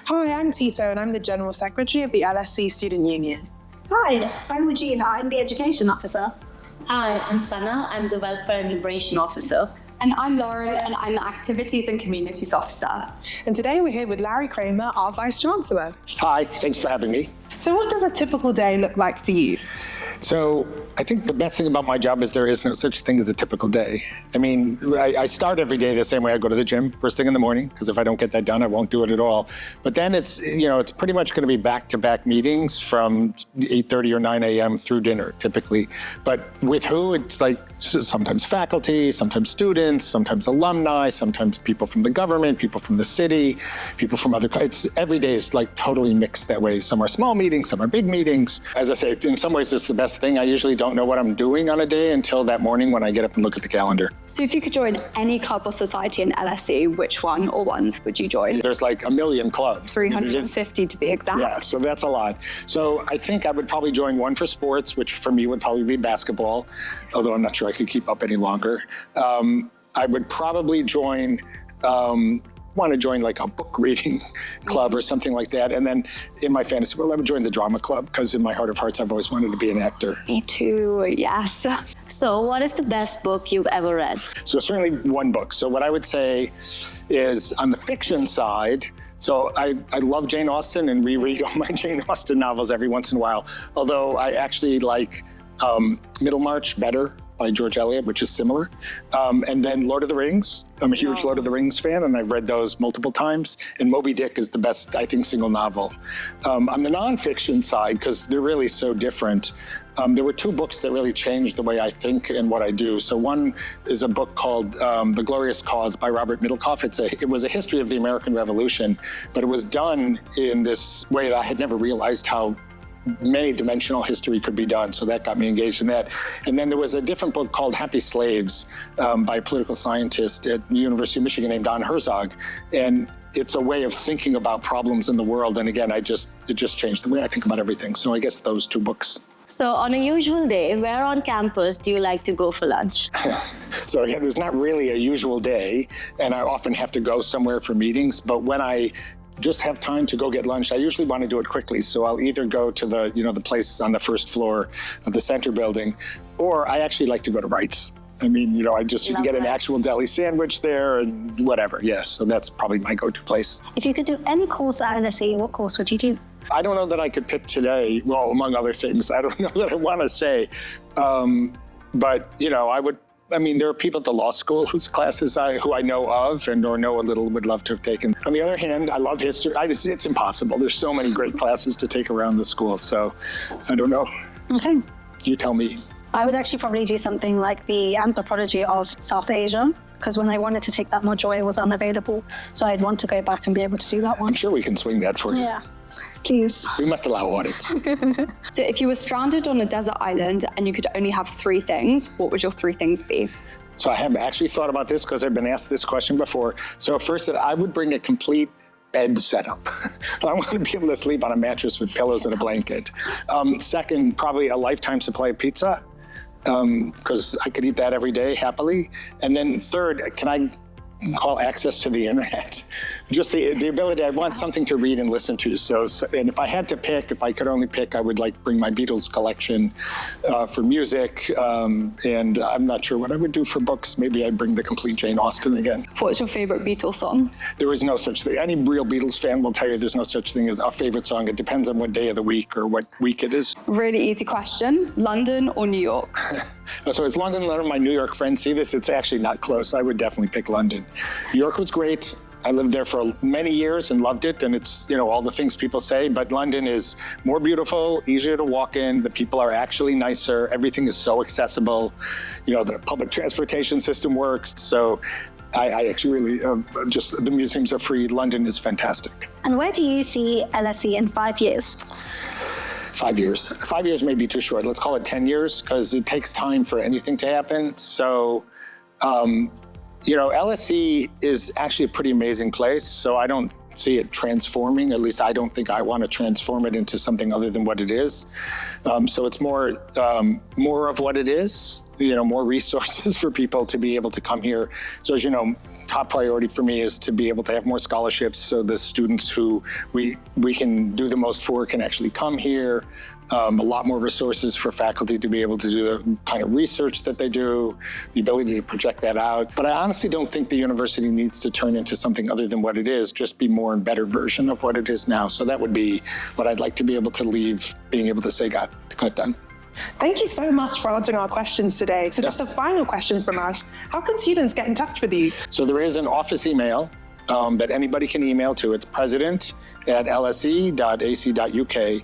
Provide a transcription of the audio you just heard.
Hi, I'm Tito and I'm the General Secretary of the LSE Student Union. Hi, I'm Wajiha. I'm the Education Officer. Hi, I'm Sana. I'm the Welfare and Liberation Officer. And I'm Lauren, and I'm the Activities and Communities Officer. And today we're here with Larry Kramer, our Vice Chancellor. Hi, thanks for having me. So what does a typical day look like for you? So I think the best thing about my job is there is no such thing as a typical day. I mean, I start every day the same way. I go to the gym first thing in the morning, because if I don't get that done, I won't do it at all. But then it's pretty much going to be back-to-back meetings from 8:30 or 9 a.m. through dinner, typically. But with who? It's like sometimes faculty, sometimes students, sometimes alumni, sometimes people from the government, people from the city, people from other, every day is like totally mixed that way. Some are small meetings, some are big meetings. As I say, in some ways it's the best thing. I usually don't know what I'm doing on a day until that morning when I get up and look at the calendar. So if you could join any club or society in LSE, which one or ones would you join? There's like a million clubs. 350 to be exact. Yeah, so that's a lot. So I think I would probably join one for sports, which for me would probably be basketball, although I'm not sure I could keep up any longer. I would probably want to join like a book reading club or something like that. And then in my fantasy world, I would join the drama club, because in my heart of hearts, I've always wanted to be an actor. Me too, yes. So what is the best book you've ever read? So certainly one book. So what I would say is on the fiction side, so I love Jane Austen and reread all my Jane Austen novels every once in a while, although I actually like Middlemarch better, by George Eliot, which is similar. And then Lord of the Rings. I'm a huge Lord of the Rings fan, and I've read those multiple times. And Moby Dick is the best, I think, single novel. On the nonfiction side, because they're really so different, there were two books that really changed the way I think and what I do. So one is a book called The Glorious Cause by Robert Middlecoff. It was a history of the American Revolution, but it was done in this way that I had never realized how many-dimensional history could be done, so that got me engaged in that. And then there was a different book called Happy Slaves by a political scientist at the University of Michigan named Don Herzog, and it's a way of thinking about problems in the world. And again, it just changed the way I think about everything. So I guess those two books. So on a usual day, where on campus do you like to go for lunch? So again, there's not really a usual day, and I often have to go somewhere for meetings, but when I just have time to go get lunch, I usually want to do it quickly. So I'll either go to the place on the first floor of the center building, or I actually like to go to Wright's. I mean, you can get an actual deli sandwich there and whatever. Yes, so that's probably my go-to place. If you could do any course at LSE, what course would you do? I don't know that I could pick today. Well, among other things, I don't know that I want to say. But, there are people at the law school whose classes who I know of or know a little, would love to have taken. On the other hand, I love history. It's impossible. There's so many great classes to take around the school. So I don't know. Okay. You tell me. I would actually probably do something like the anthropology of South Asia, because when I wanted to take that module, it was unavailable. So I'd want to go back and be able to do that one. I'm sure we can swing that for you. Yeah, please. We must allow audits. So if you were stranded on a desert island and you could only have three things, what would your three things be? So I have actually thought about this because I've been asked this question before. So first, I would bring a complete bed setup. I want to be able to sleep on a mattress with pillows and a blanket. Second, probably a lifetime supply of pizza, because I could eat that every day happily. And then third, can I call access to the internet? Just the ability, I want something to read and listen to. And if I had to pick, if I could only pick, I would bring my Beatles collection for music. And I'm not sure what I would do for books. Maybe I'd bring the complete Jane Austen again. What's your favorite Beatles song? There is no such thing. Any real Beatles fan will tell you there's no such thing as a favorite song. It depends on what day of the week or what week it is. Really easy question. London or New York? So as long as none of my New York friends see this, it's actually not close. I would definitely pick London. New York was great. I lived there for many years and loved it, and it's, all the things people say, but London is more beautiful, easier to walk in, the people are actually nicer, everything is so accessible, the public transportation system works, so I actually really, the museums are free, London is fantastic. And where do you see LSE in 5 years? 5 years. 5 years may be too short. Let's call it 10 years, because it takes time for anything to happen. So, LSE is actually a pretty amazing place. So I don't see it transforming. At least I don't think I want to transform it into something other than what it is. So it's more of what it is. More resources for people to be able to come here. So as you know, top priority for me is to be able to have more scholarships so the students who we can do the most for can actually come here. A lot more resources for faculty to be able to do the kind of research that they do, the ability to project that out. But I honestly don't think the university needs to turn into something other than what it is, just be more and better version of what it is now. So that would be what I'd like to be able to leave, being able to say got done. Thank you so much for answering our questions today. So just a final question from us. How can students get in touch with you? So there is an office email that anybody can email to. It's president@lse.ac.uk.